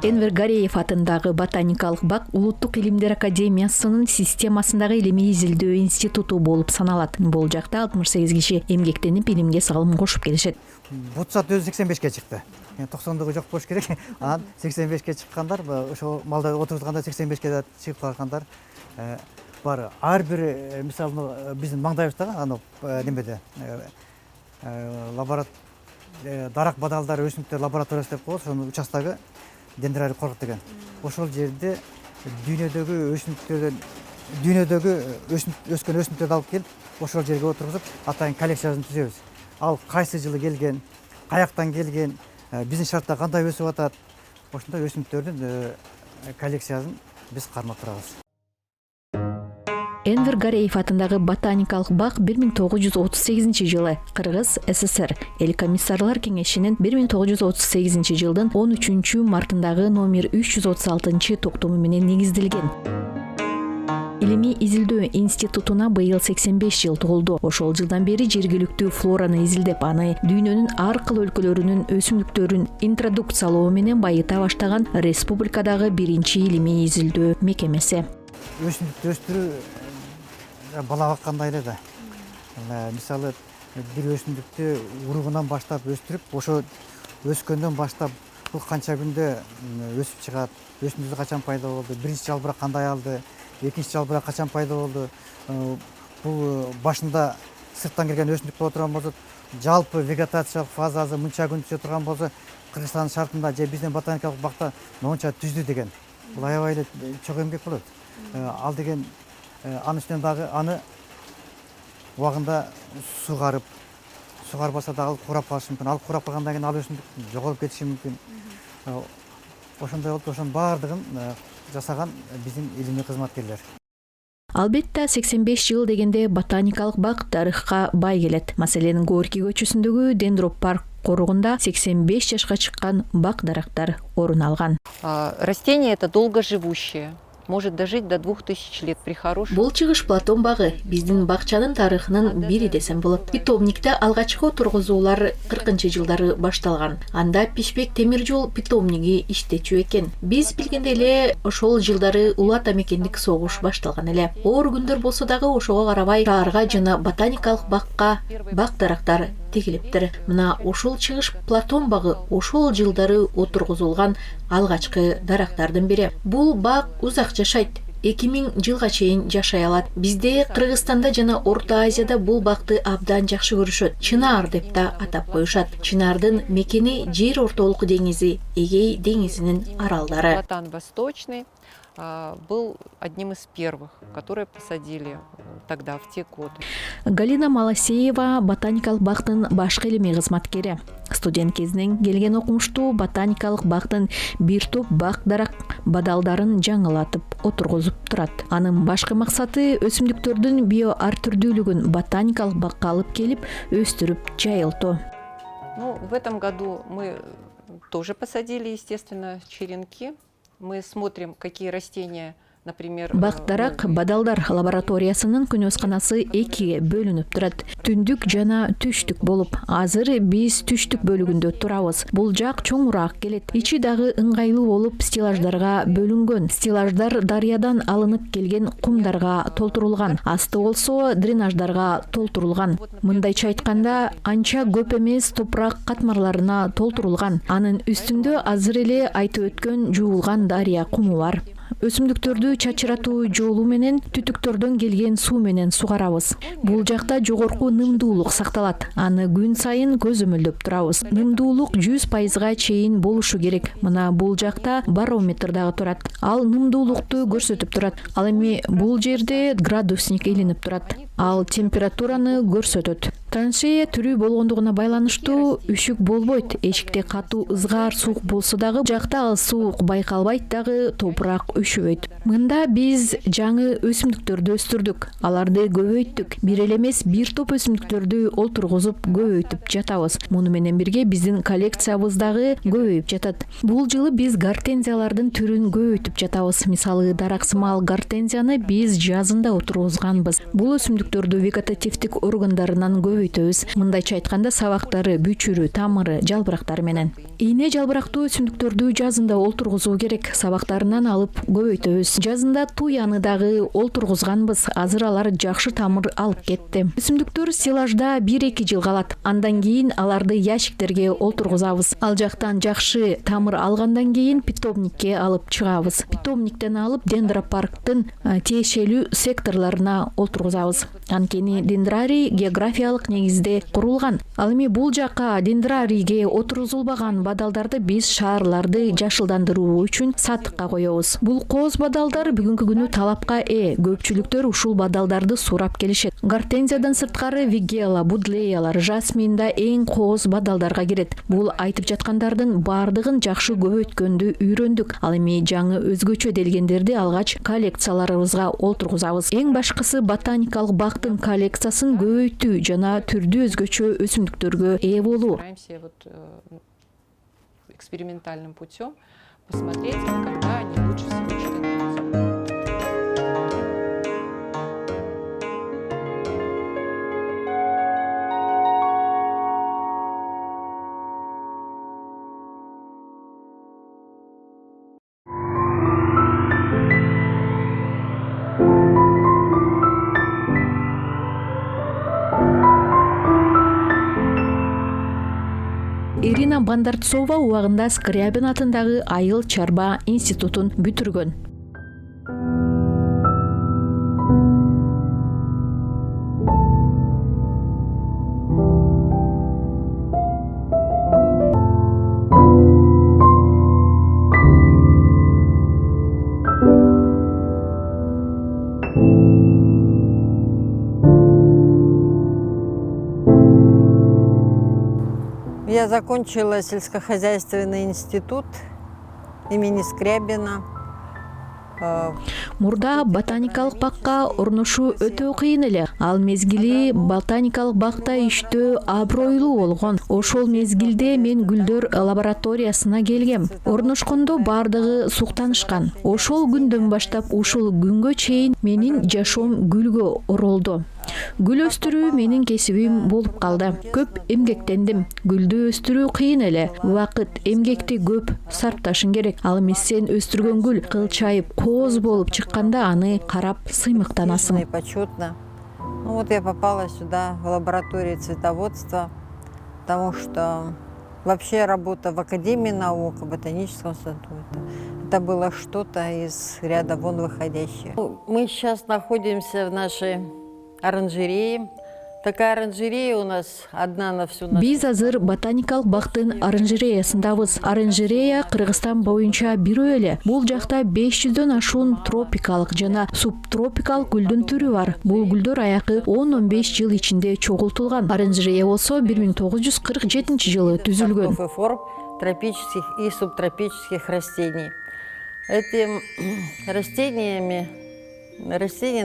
Энвер Гареев атындагы ботаникалык бак Улуттук илимдер академиясынын системасындагы илимий изилдөө институту болуп саналат. Бул жакта 68 киши эмгектенип илимге салым кошуп келишет. Бут саат өзү 85-ке чыкты. 90-дыгы жок болуш керек. Анан 85-ке чыккандар, ошо малда отурганда 85-ке чыгып калгандар бар. Ар бир мисалы биздин маңдайыбыздагы аны немеде дарак бадалдар өсүмдүктөр лабораториясы деп коет, ошонун участогу дендрарий коргут деген. Ошол жерде дүйнөдөгү өскөн өсүмдүктөрдү алып келип, ошол жерге отургузуп, атайын коллекциясын түзөбүз. Ал кайсы жылы келген, каяктан келген, биздин шартта кандай өсүп атат, ошондой өсүмдүктөрдүн коллекциясын биз кармап турабыз. Энвер Гареев атындагы ботаникалык бак 1938 жылы Кыргыз ССР Эл комиссарлар кеңешинин 1938 жылдын 13 мартындагы номер 336 токтому менен негизделген. Илимий изилдөө институтуна быйыл 85 жыл толду. Ошол жылдан бери жергиликтүү флораны изилдеп, аны дүйнөнүн ар кыл өлкөлөрүнүн өсүмдүктөрүн интродукциялоо менен байыта баштаган республикадагы биринчи илимий изилдөө мекемеси. Өсүмдүктү өстүрүү бала баккандай эле да. Мисалы бир өсүмдүктү уругунан баштап өстүрүп, ошо өскөндөн баштап бул канча күндө өсүп чыгат, өсүмдүк качан пайда болду, биринчи жалбырак кандай алды, экинчи жалбырак качан пайда болду. Бул башында сырттан келген өсүмдүк боло турган болсо, жалпы вегетациялык фазасы мынча күн түзө турган болсо, Кыргызстан шартында же биздин ботаникалык бакта монча түздү деген. Бул аябай эле чоң эмгек болот. Ал деген анын үстүнөн дагы аны убагында сугарбаса дагы курап калышы мүмкүн. Ал курап калгандан кийин ал өсүмдүк жоголуп кетиши мүмкүн. Ошондой болуп, ошонун баардыгын жасаган биздин илимий кызматкерлер. Албетте 85 жыл дегенде ботаникалык бак тарыхка бай келет. Маселен, Горький көчөсүндөгү Дендропарк коругунда 85 жашка чыккан бак дарактар орун алган. Растение это долгоживущее. Может дожить до 2000 лет при хорошем. Бул чыгыш Платон багы биздин бакчанын тарыхынын бири десем болот. Питомникте алгачкы отургузуулар 40-жылдары башталган. Анда Пишпек темир жол питомниги иштечү экен. Биз билгенде эле ошол жылдары Улуу Ата мекендик согуш башталган эле. Оор күндөр болсо дагы ошого карабай шаарга жана ботаникалык бакка бак дарактар тегилиптир. Мына ошол чыгыш Платон багы ошол жылдары отургузулган алгачкы дарактардын бири. Бул бак узак жашайт. 2000 жылга чейин жашай алат. Бизде Кыргызстанда жана Орто Азияда бул бакты абдан жакшы көрүшөт. Чынар деп да атап коюшат. Чынардын мекени жер ортолук деңизи, Эгей деңизинин аралдары. Платан Восточный был одним из первых, которые посадили тогда, в те годы. Галина Маласеева ботаникалык бактын башкы илимий кызматкери. Студент кезинен келген окумуштуу ботаникалык бактын бир топ бак дарак бадалдарын жаңылатып отургузуп турат. Анын башкы максаты өсүмдүктөрдүн био ар түрдүүлүгүн ботаникалык бакка алып келип өстүрүп жайылтуу. Ну, в этом году мы тоже посадили, естественно, черенки. Мы смотрим, какие растения, например... Бак дарак бадалдар лабораториясынын күнөөсканасы экиге бөлүнүп турат. Түндүк жана түштүк болуп, азыр биз түштүк бөлүгүндө турабыз. Бул жак чоңураак келет. Ичи дагы ыңгайлуу болуп стеллаждарга бөлүнгөн. Стеллаждар дарыядан алынып келген кумдарга толтурулган. Асты болсо дренаждарга толтурулган. Мындайча айтканда, анча көп эмес топурак катмарларына толтурулган. Анын үстүндө азыр эле айтып өткөн жуулган дарыя куму бар. Өсүмдүктөрдү чачыратуу жолу менен түтүктөрдөн келген суу менен сугарабыз. Бул жакта жогорку нымдуулук сакталат. Аны күн сайын көзөмөлдөп турабыз. Нымдуулук 100%га чейин болушу керек. Мына бул жакта барометр дагы турат. Ал нымдуулукту көрсөтүп турат. Ал эми бул жерде градусник илинип турат. Ал температураны көрсөтөт. Траншея түрүү болгондугуна байланыштуу үшүк болбойт. Эшикте катуу ызгаар суук болсо дагы жакта ал суук байкалбайт дагы, топурак өшөбөйт. Мында биз жаңы өсүмдүктөрдү өстүрдүк, аларды көбөйттүк. Бир эле эмес, бир топ өсүмдүктөрдү олтургузуп көбөйтүп жатабыз. Муну менен бирге биздин коллекциябыз дагы көбөйүп жатат. Бул жылы биз гортензиялардын түрүн көбөйтүп жатабыз. Мисалы, дараксымал гортензияны биз жазында отургузганбыз. Бул өсүмдүктөрдү вегетативдик органдарынан көбөйтөбүз. Мындайча айтканда, сабактары, бүчүрү, тамыры, жалбырактары менен. Ийне жалбырактуу өсүмдүктөрдү жазында олтургузуу керек. Сабактарынан алып көбөйтөбүз. Жазында туяны дагы олтургузганбыз. Азыр алар жакшы тамыр алып кетти. Өсүмдүктөр стеллажда 1-2 жыл калат. Андан кийин аларды ящиктерге олтургузабыз. Ал жактан жакшы тамыр алгандан кийин питомникке алып чыгабыз. Питомниктен алып дендропарктын тиешелүү секторлоруна олтургузабыз. Анткени дендрарий географиялык негизде курулган. Ал эми бул жака дендрарийге отургузулбаган бадалдарды биз шаарларды жашылдандыруу үчүн сатыкка коебуз. Бул кооз бадалдар бүгүнкү күнү талапка ээ. Көпчүлүктөр ушул бадалдарды сурап келишет. Гортензиядан сырткары вигела, будлеялар, жасмин да эң кооз бадалдарга кирет. Бул айтып жаткандардын бардыгын жакшы көбөйткөндү үйрөндүк. Ал эми жаңы өзгөчө делгендерди алгач коллекцияларыбызга олтургузабыз. Эң башкысы ботаникалык бактын коллекциясын көбөйтүү жана түрдүү өзгөчө өсүмдүктөргө ээ болуу. Стараемся экспериментальным путем посмотреть, когда они лучше всего читаются. Ирина Бондарцова убагында Скрябин атындагы Айыл чарба институтун бүтүргөн. Я закончила сельскохозяйственный институт имени Скрябина. Мурда ботаникалык бакка орношуу өтө кыйын эле. Ал мезгили ботаникалык бакта иштөө абройлуу болгон. Ошол мезгилде мен гүлдөр лабораториясына келгем. Орношкондо бардыгы суктанышкан. Ошол күндөн баштап ушул күнгө чейин менин жашоом гүлгө оролду. Гүл өстүрүү менин кесибим болуп калды. Көп эмгектендим. Гүлдү өстүрүү кыйын эле. Убакыт, эмгекти көп сарпташың керек. Ал эми сен өстүргөн гүл кылчайып, кооз болуп чыкканда аны карап сыймыктанасың. Почетно. Ну вот я попала сюда, в лабораторию цветоводства, потому что вообще работа в Академии наук, в Ботаническом институте, это было что-то из ряда вон выходящее. Мы сейчас находимся в нашей оранжереи. Такая оранжерея у нас одна на всю нашу. Биз азыр ботаникалык бактын оранжереясындабыз. Оранжерея Кыргызстан боюнча бирөө эле. Бул жакта 500дөн ашуун тропикалык жана субтропикалык гүлдүн түрү бар. Бул гүлдөр аякы 10-15 жыл ичинде чогултулган. Оранжерея болсо 1947 жылы түзүлгөн. Форм тропических и субтропических растений. Этим растения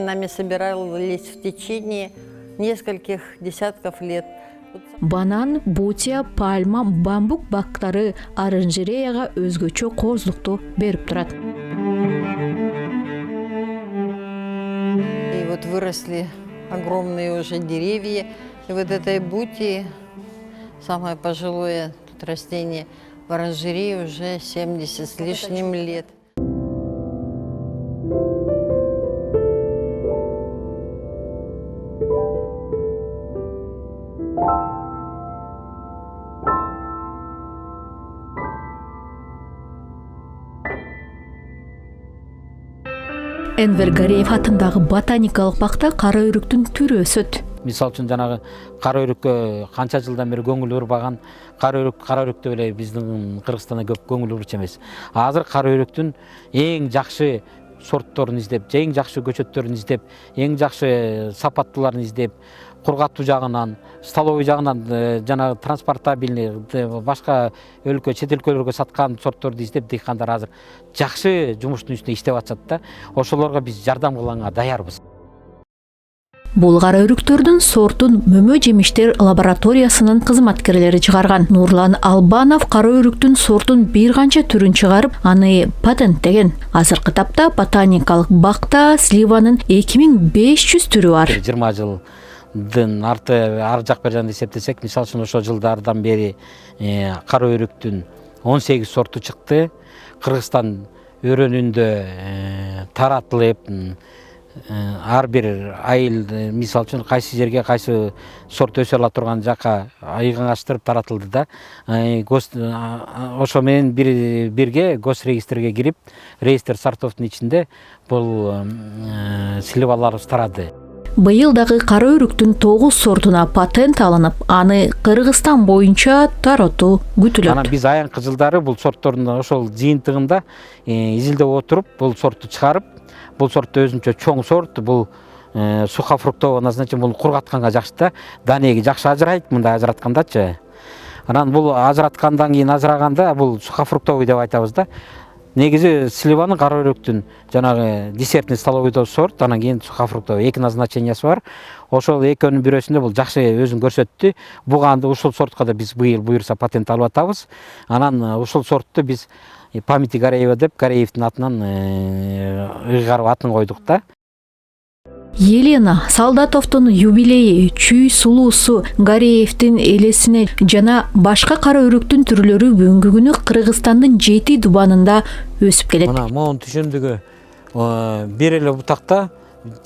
нами собирались в течение нескольких десятков лет. Банан, бутия, пальма, бамбук бактары оранжереяга өзгөчө кооздукту берип турат. И вот выросли огромные уже деревья. И вот этой бутии, самое пожилое тут растение в оранжерее, уже 70 с лишним лет. Энвер Гареев атындагы ботаникалык бакта кара өрүктүн түрү өсөт. Мисал үчүн жанагы кара өрүккө канча жылдан бери көңүл бурбаган кара өрүктө эле биздин Кыргызстанда көп көңүл бурчу эмес. Азыр кара өрүктүн эң жакшы сортторун издеп, эң жакшы көчөттөрүн издеп, эң жакшы сапаттууларын издеп, кургатуу жагынан, столовый жагынан жанагы транспортабельный башка өлкө, чет өлкөлөргө саткан сортторду издеп дыйкандар азыр жакшы жумуштун үстүндө иштеп атышат да. Ошолорго биз жардам кылганга даярбыз. Бул кара өрүктөрдүн сортун Мөмө жемиштер лабораториясынын кызматкерлери чыгарган. Нурлан Албанов кара өрүктүн сортун бир канча түрүн чыгарып, аны патенттеген. Азыркы тапта ботаникалык бакта сливанын 2500 түрү бар. 20 жылдын арты ар жак бер жагын эсептесек, мисалы үчүн ошол жылдардан бери кара өрүктүн 18 сорту чыкты. Кыргызстан өрөөнүндө таратылып, ар бир айыл мисалы үчүн кайсы жерге кайсы сорт өсө ала турган жака айгаңаштырып таратылды да. Ошо менен бирге госрегистрге кирип, реестр сортовдун ичинде бул сливаларыбыз тарады. Быйыл дагы кара өрүктүн 9 сортуна патент алынып, аны Кыргызстан боюнча таратуу күтүлөт. Анан биз аянкы жылдары бул сорттордун ошол жыйынтыгында изилдеп отуруп, бул сортту чыгарып, бул сорт өзүнчө чоң сорт, бул сухофруктовый назначение, бул кургатканга жакшы да, данеги жакшы ажырайт, мындай ажыраткандачы. Анан бул ажыраткандан кийин ажыраганда бул сухофруктовый деп айтабыз да. Негизи сливанын кара өрүктүн жанагы десертный столовый сорт, анан кийин сухофруктовый эки назначениясы бар. Ошол экөөнүн бирөөсүндө бул жакшы өзүн көрсөттү. Буга ушул сортко да биз быйыл буюрса патент алып атабыз. Анан ушул сортту биз памяти Гареева деп Гареевдин атынан ыйгарып атын койдук да. Елена Солдатовдун юбилейи, чүй сулуусу, Гареевдин элесине жана башка кара өрүктүн түрлөрү бүгүнкү күнү Кыргызстандын 7 дубанында өсүп келет. Мына монун түшүмдүгү бир эле бутакта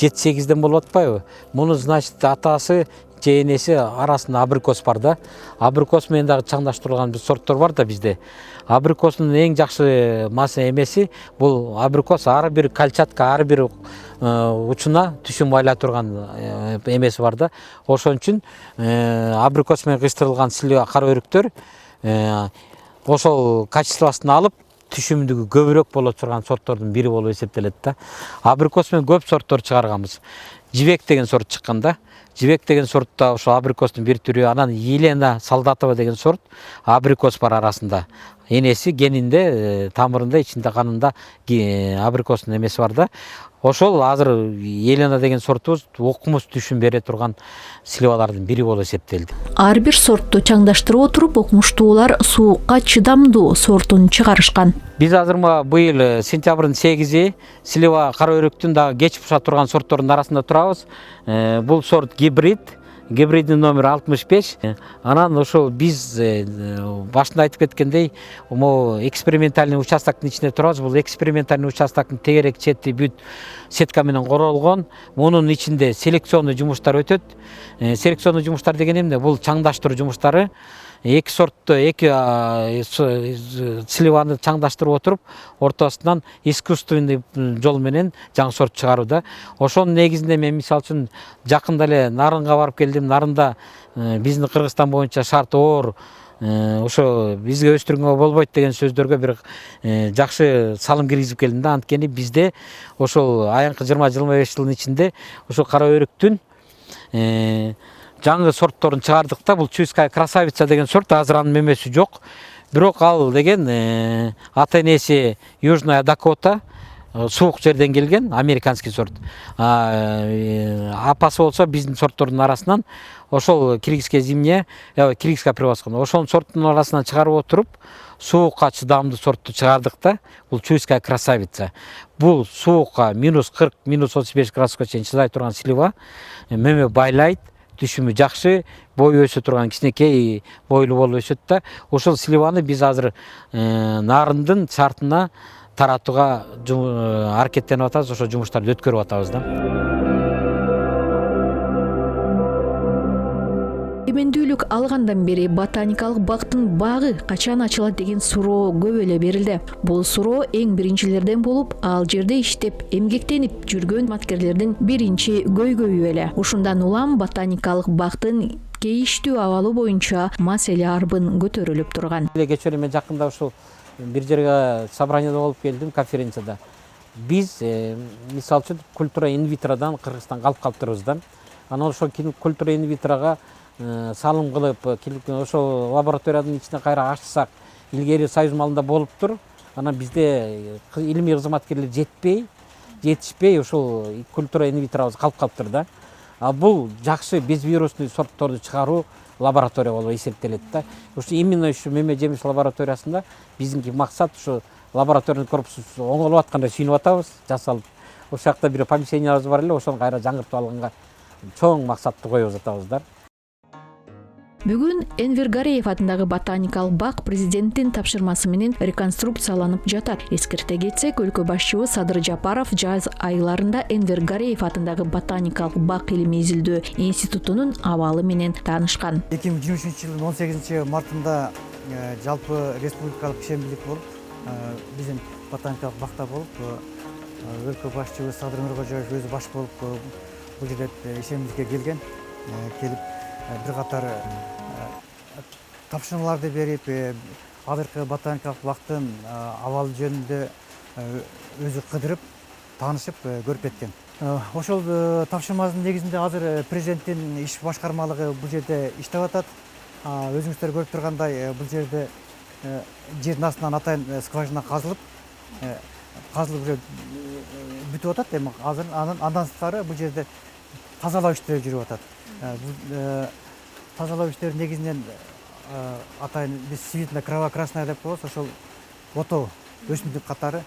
7-8ден болуп атпайбы? Муну значит атасы же энеси арасында абрикос бар да. Абрикос менен дагы чаңдаштырылган бир сорттор бар да бизде. Абрикостун эң жакшы маса эмеси бул абрикос ар бир кальчатка, ар бир учуна түшүм байлай турган эмеси бар да. Ошон үчүн абрикос менен кыйштырылган слива кара өрүктөр ошол качествосын алып түшүмдүгү көбүрөөк боло турган сорттордун бири болуп эсептелет да. Абрикос менен көп сорттор чыгарганбыз. Жибек деген сорт чыккан да. Жибек деген сортта ошо абрикостун бир түрү, анан Елена Солдатова деген сорт абрикос бар арасында. Энеси генинде, тамырында, ичинде канында абрикостун эмеси бар да. Ошол азыр Елена деген сортубуз окумуш түшүм бере турган сливалардын бири болуп эсептелди. Ар бир сортту чаңдаштырып отуруп, окумуштуулар суукка чыдамдуу сортун чыгарышкан. Биз азыр быйыл сентябрдын 8-и слива кара өрүктүн дагы кеч пуша турган сорттордун арасында турабыз. Бул сорт гибрид. Гибридин номер 65. Анан ошол биз башында айтып кеткендей, экспериментальный участоктун ичинде турабыз. Бул экспериментальный участоктун тегерек чети бүт сетка менен королгон. Мунун ичинде селекционный жумуштар өтөт. Селекционный жумуштар деген эмне? Бул чаңдаштыруу жумуштары. Эки сортто, эки сливаны чаңдаштырып отуруп, ортосунан искусственный жол менен жаңы сорт чыгарууда. Ошонун негизинде мен мисалы үчүн жакында эле Нарынга барып келдим. Нарында биздин Кыргызстан боюнча шарты оор, ошо бизге өстүргөнгө болбойт деген сөздөргө бир жакшы салым киргизип келдим да. Анткени бизде ошол аянкы 20-25 жылдын ичинде ошол кара өрүктүн жаңы сортторун чыгардык да. Бул Чуйская красавица деген сорт, азыр анын мемеси жок. Бирок ал деген ата энеси Южная Дакота, суук жерден келген американский сорт. Апасы болсо биздин сорттордун арасынан ошол киргизская зимняя, киргизская превосходная, ошол сорттун арасынан чыгарып отуруп, суукка чыдамдуу сортту чыгардык да. Бул Чуйская красавица. Бул суукка -40, -35 градуска чейин чыдай турган слива, мөмө байлайт. Түшүмү жакшы, бою өсө турган кичинекей бойлуу болуп өсөт да. Ошол сливаны биз азыр Нарындын шартына таратууга аракеттенип атабыз, ошол жумуштарды өткөрүп атабыз да. Эмендүүлүк алгандан бери ботаникалык бактын багы качан ачылат деген суроо көп эле берилди. Бул суроо эң биринчилерден болуп, ал жерде иштеп, эмгектенип жүргөн маткерлердин биринчи көйгөйү эле. Ушундан улам ботаникалык бактын кейиштүү абалы боюнча маселе арбын көтөрүлүп турган. Кечээ эле мен жакында ушул бир жерге собранияда болуп келдим, конференцияда. биз мисалы үчүн культура инвитродан Кыргызстанга алып калыптырбыздан. Анан ошо культура инвитрога салым кылып, ошо лабораториянын ичине кайра ачсак, илгери Союз малында болуптур. Анан бизде илимий кызматкерлер жетишпей ошол культура инвитробуз калып калыптыр да. А бул жакшы безвирусный сортторду чыгаруу лаборатория болуп эсептелет да. Ошо именно ушу меме жемиш лабораториясында биздинки максат ушу лабораториялык корпус оңолуп атканда сүйүнүп атабыз, жасалып. Ошол жакта бир помещениябыз бар эле, ошону кайра жаңыртып алганга чоң максатты коюп атабыз да. Бүгүн Энвер Гареев атындагы ботаникалык бак президенттин тапшырмасы менен реконструкцияланып жатат. Эскерте кетсек, өлкө башчыбы Садыр Жапаров жаз айларында Энвер Гареев атындагы ботаникалык бак илимий изилдөө институтунун абалы менен таанышкан. 2023 жылдын 18 мартында жалпы республикалык ишембилик болуп, биздин ботаникалык бакта болуп, өлкө башчыбы Садыр Нуркожоев өзү баш болуп бул жерде ишембиликке келген, келип бир катар тапшырмаларды берип, азыркы ботаникалык бактын абалы жөнүндө өзү кыдырып, таанышып көрүп кеткен. Ошол тапшырманын негизинде азыр президенттин иш башкармалыгы бул жерде иштеп атат. Өзүңүздөр көрүп тургандай, бул жерде жердин астынан атайын скважина казылып уже бүтүп атат. Эми азыр андан сырткары бул жерде тазалоо иштери жүрүп атат. Тазалоо иштери негизинен атайын биз свитно крово-красная деп коебуз, ошол ото өсүмдүк катары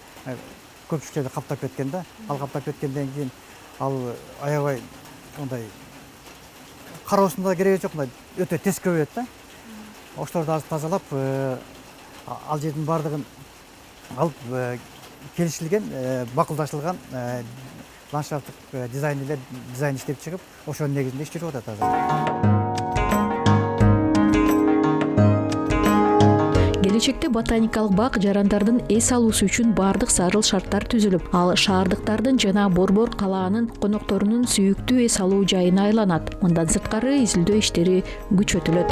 көпчүлүк жерде каптап кеткен да. Ал каптап кеткенден кийин ал аябай мындай кароосунда кереги жок, мындай өтө тез көбөйөт да. Ошолорду азыр тазалап, ал жердин баардыгын алып келишилген, макулдашылган ландшафттык дизайн иштеп чыгып, ошонун негизинде иш жүрүп атат азыр. Келечекте ботаникалык бак жарандардын эс алуусу үчүн баардык зарыл шарттар түзүлүп, ал шаардыктардын жана Борбор калаанын конокторунун сүйүктүү эс алуу жайына айланат. Мындан сырткары изилдөө иштери күчөтүлөт.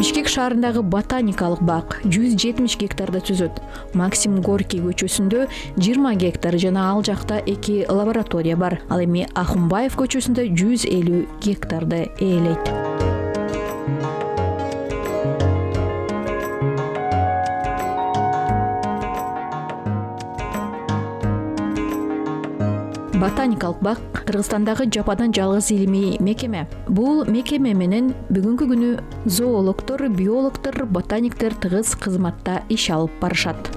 Бишкек шаарындагы ботаникалык бак 170 гектарда түзөт. Максим Горький көчөсүндө 20 гектар жана ал жакта 2 лаборатория бар. Ал эми Ахунбаев көчөсүндө 150 гектарды ээлейт. Ботаникалык бак Кыргызстандагы жападан жалгыз илимий мекеме. Бул мекеме менен бүгүнкү күнү зоологдор, биологдор, ботаниктер тыгыз кызматта иш алып барышат.